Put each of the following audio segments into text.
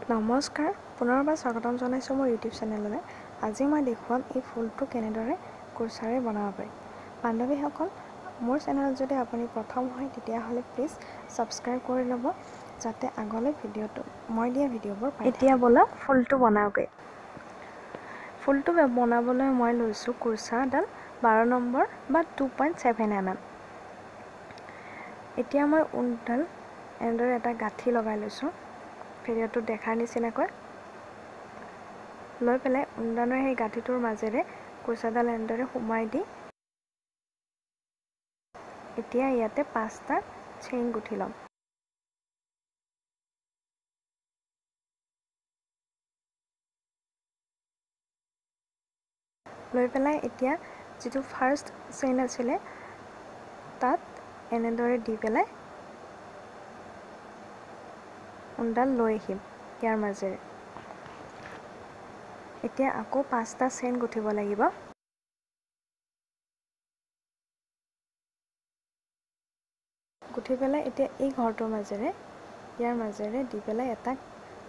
নমস্কাৰ, পুনৰবাৰ স্বাগতম জনাইছোঁ মোৰ ইউটিউব চেনেললৈ। আজি মই দেখুৱাম এই ফুলটো কেনেদৰে কুৰ্চাৰে বনাব পাৰি। বান্ধৱীসকল, মোৰ চেনেলত যদি আপুনি প্ৰথম হয় তেতিয়াহ'লে প্লিজ ছাবস্ক্ৰাইব কৰি ল'ব, যাতে আগলৈ মই দিয়া ভিডিঅ'বোৰ পায়। এতিয়া ব'লা ফুলটো বনাওঁগৈ। ফুলটো বনাবলৈ মই লৈছোঁ কুৰ্চাডাল 12 নম্বৰ বা 2.7 mm। এতিয়া মই ঊণডাল এনেদৰে এটা গাঁঠি লগাই লৈছোঁ, ভিডিঅ'টোত দেখাৰ নিচিনাকৈ লৈ পেলাই ঊণডালৰ সেই গাঁঠিটোৰ মাজেৰে কুৰ্চাডাল এনেদৰে সোমাই দি এতিয়া ইয়াতে 5টা চেইন গুঠি ল'ম। লৈ পেলাই এতিয়া যিটো ফাৰ্ষ্ট চেইন আছিলে তাত এনেদৰে দি পেলাই ঊণডাল লৈ আহিম ইয়াৰ মাজেৰে। এতিয়া আকৌ 5টা চেইন গুঠিব লাগিব। গুঠি পেলাই এতিয়া এই ঘৰটোৰ মাজেৰে ইয়াৰ মাজেৰে দি পেলাই এটা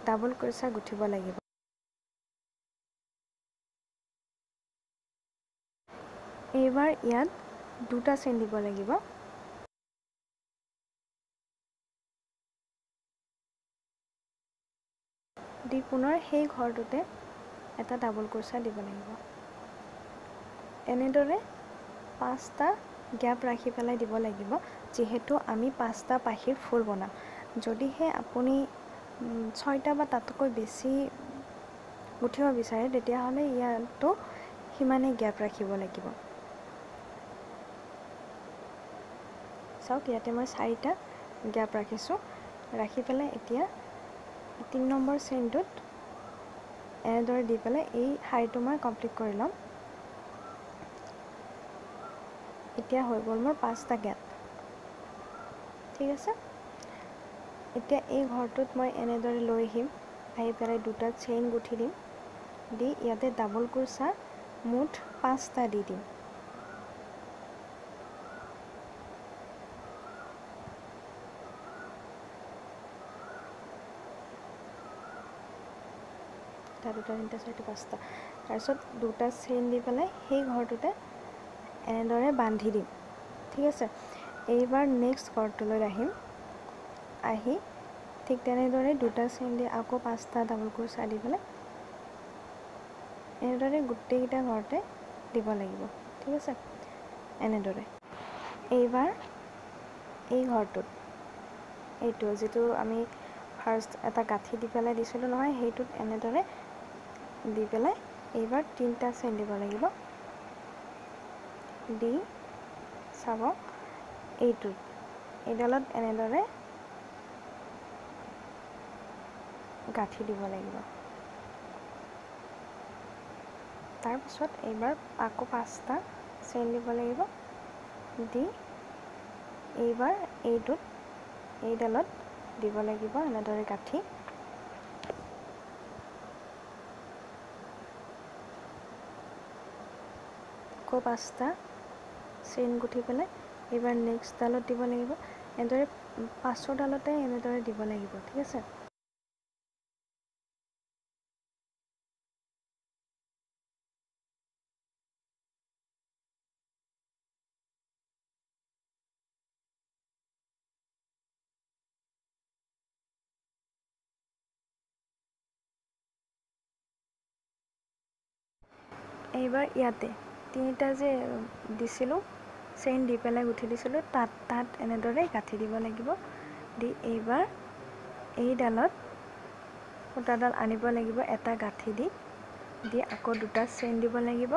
ডাবল কুৰ্চা গুঠিব লাগিব। এইবাৰ ইয়াত 2টা চেইন দিব লাগিব। দি পুনৰ সেই ঘৰটোতে এটা ডাবল কুৰ্চা দিব লাগিব। এনেদৰে 5টা গ্যাপ ৰাখি পেলাই দিব লাগিব, যিহেতু আমি 5টা পাখিৰ ফুল বনাম। যদিহে আপুনি 6টা বা তাতকৈ বেছি গুঠিব বিচাৰে তেতিয়াহ'লে ইয়াতো সিমানেই গ্যাপ ৰাখিব লাগিব। চাওক, ইয়াতে মই 4টা গ্যাপ ৰাখিছোঁ। ৰাখি পেলাই এতিয়া 3 নম্বৰ চেইনটোত এনেদৰে দি পেলাই এই শাৰীটো মই কমপ্লিট কৰি ল'ম। এতিয়া হৈ গ'ল মোৰ 5টা গ্যাপ। ঠিক আছে, এতিয়া এই ঘৰটোত মই এনেদৰে লৈ আহিম, আহি পেলাই 2টা চেইন গুঠি দিম, দি ইয়াতে ডাবল কুৰ্চা মুঠ 5টা দি দিম। এটা 2টা 3টা 4টা 5টা। তাৰপিছত 2টা চেইন দি পেলাই সেই ঘৰটোতে এনেদৰে বান্ধি দিম। ঠিক আছে, এইবাৰ নেক্সট ঘৰটোলৈ আহিম। আহি ঠিক তেনেদৰে 2টা চেইন দি আকৌ 5টা ডাবল কুৰ্চা দি পেলাই এনেদৰে গোটেইকেইটা ঘৰতে দিব লাগিব। ঠিক আছে, এনেদৰে এইবাৰ এই ঘৰটোত এইটো যিটো আমি ফাৰ্ষ্ট এটা গাঁঠি দি পেলাই দিছিলোঁ নহয়, সেইটোত এনেদৰে দি পেলাই এইবাৰ 3টা চেইন দিব লাগিব। দি চাব, এইডালত এনেদৰে গাঁঠি দিব লাগিব। তাৰপিছত এইবাৰ আকৌ 5টা চেইন দিব লাগিব। দি এইবাৰ এইডালত দিব লাগিব এনেদৰে গাঁঠি। আকৌ 5টা চেইন গুঠি পেলাই এইবাৰ নেক্সটডালত দিব লাগিব। এনেদৰে 5ডালতে এনেদৰে দিব লাগিব। ঠিক আছে, এইবাৰ ইয়াতে 3টা যে দিছিলোঁ চেইন দি পেলাই গুঠি দিছিলোঁ, তাত এনেদৰে গাঁঠি দিব লাগিব। দি এইবাৰ এইডালত সূতাডাল আনিব লাগিব, এটা গাঁঠি দি আকৌ 2টা চেইন দিব লাগিব।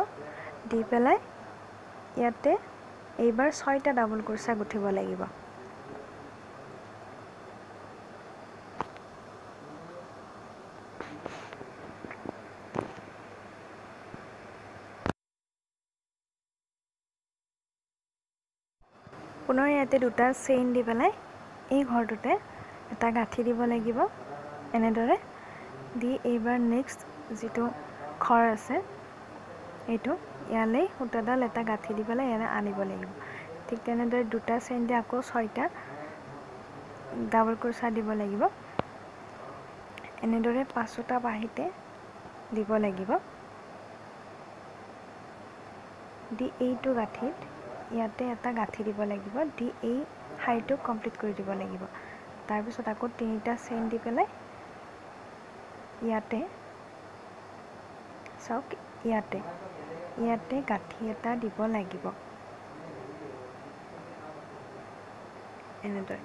দি পেলাই ইয়াতে এইবাৰ 6টা ডাবল কুৰ্চা গুঠিব লাগিব। পুনৰ ইয়াতে 2টা চেইন দি পেলাই এই ঘৰটোতে এটা গাঁঠি দিব লাগিব এনেদৰে। দি এইবাৰ নেক্সট যিটো ঘৰ আছে এইটো ইয়ালৈ সূতাডাল এটা গাঁঠি দি পেলাই ইয়ালৈ আনিব লাগিব। ঠিক তেনেদৰে 2টা চেইন দি আকৌ 6টা ডাবল কুৰ্চা দিব লাগিব। এনেদৰে 5টা বাহিতে দিব লাগিব দি এইটো গাঁঠিত ইয়াতে এটা গাঁঠি দিব লাগিব দি এই শাৰীটো কমপ্লিট কৰি দিব লাগিব তাৰ পিছত আকৌ 3টা চেইন দি পেলাই ইয়াতে চাওক ইয়াতে গাঁঠি এটা দিব লাগিব এনেদৰে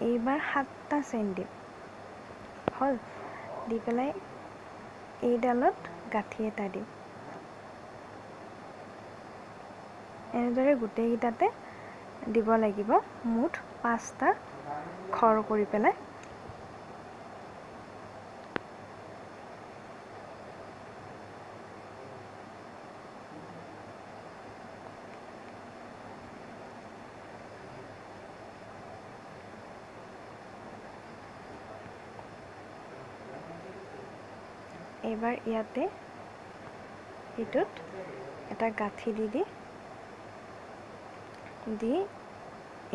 এইবাৰ 7টা চেইন দিম হল দি পেলাই এইডালত গাঁঠি এটা দিম এনেদৰে গোটেইকেইটাতে দিব লাগিব মুঠ 5টা খৰ কৰি পেলাই এইবাৰ ইয়াতে এইটোত এটা গাঁঠি দি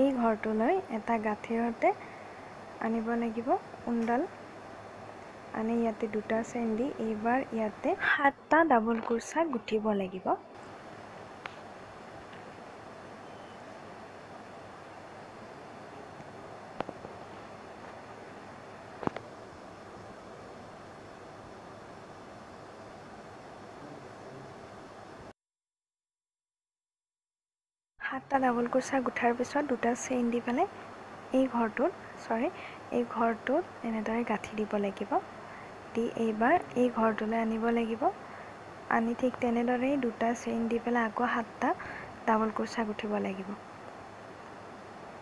এই ঘৰটোলৈ এটা গাঁঠিৰ সৈতে আনিব লাগিব উণ্ডাল আনি ইয়াতে 2টা চেইন দি এইবাৰ ইয়াতে 7টা ডাবল কুৰচা গুঠিব লাগিব সাতটা ডাবল কুৰচা গুঠাৰ পিছত 2টা চেইন দি পেলাই এই ঘৰটোত এনেদৰে গাঁঠি দিব লাগিব দি এইবাৰ এই ঘৰটোলৈ আনিব লাগিব আনি ঠিক তেনেদৰে 2টা চেইন দি পেলাই আকৌ 7টা ডাবল কুৰচা গুঠিব লাগিব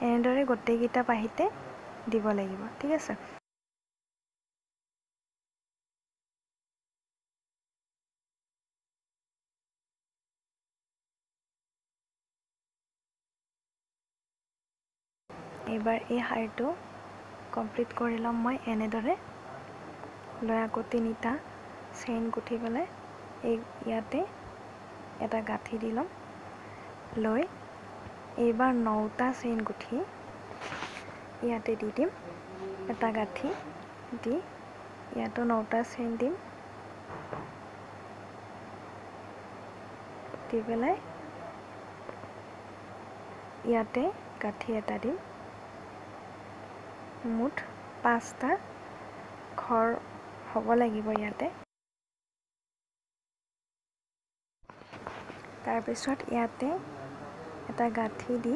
এনেদৰে গোটেইকেইটা বাহিতে দিব লাগিব ঠিক আছে এইবাৰ এই শাৰীটো কমপ্লিট কৰি লম মই এনেদৰে লৈ আকৌ 3টা চেইন গুঠি পেলাই ইয়াতে এটা গাঁঠি দি লম লৈ এইবাৰ 9টা চেইন গুঠি ইয়াতে দি দিম এটা গাঁঠি দি ইয়াতো 9টা চেইন দিম দি পেলাই ইয়াতে গাঁঠি এটা দিম মুঠ 5টা খৰ হ'ব লাগিব ইয়াতে তাৰ পিছত ইয়াতে এটা গাঁঠি দি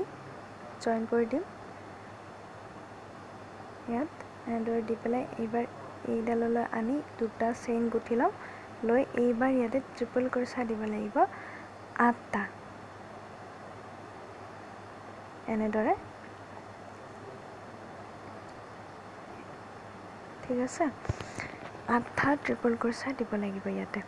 জয়েন কৰি দিম ইয়াত এনেদৰে দি পেলাই এইবাৰ এইডাললৈ আনি 2টা চেইন গুঠি লম লৈ এইবাৰ ইয়াতে ট্ৰিপল কুৰচা দিব লাগিব 8টা এনেদৰে ঠিক আছে 8টা ট্ৰিপল কুৰচা দিব লাগিব ইয়াতে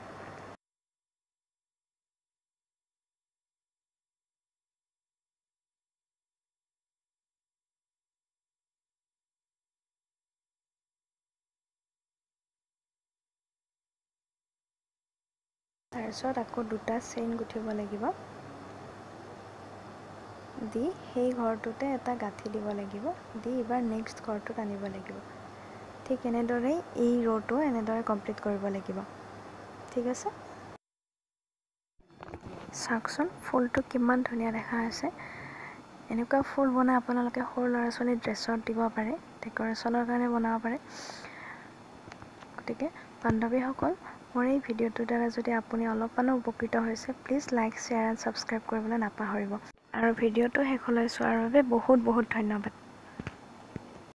তাৰপিছত আকৌ 2টা চেইন গুঠিব লাগিব দি সেই ঘৰটোতে এটা গাঁঠি দিব লাগিব দি এবাৰ নেক্সট ঘৰটোত আনিব লাগিব ঠিক এনেদৰে এই ৰটো এনেদৰে কমপ্লিট কৰিব লাগিব ঠিক আছে চাওকচোন ফুলটো কিমান ধুনীয়া দেখা আছে এনেকুৱা ফুল বনাই আপোনালোকে সৰু ল'ৰা ছোৱালী ড্ৰেছত দিব পাৰে ডেকৰেশ্যনৰ কাৰণে বনাব পাৰে গতিকে বান্ধৱীসকল মোৰ এই ভিডিঅ'টোৰ দ্বাৰা যদি আপুনি অলপমানো উপকৃত হৈছে please like share and subscribe কৰিবলৈ নাপাহৰিব আৰু ভিডিঅ'টো শেষলৈ চোৱাৰ বাবে বহুত বহুত ধন্যবাদ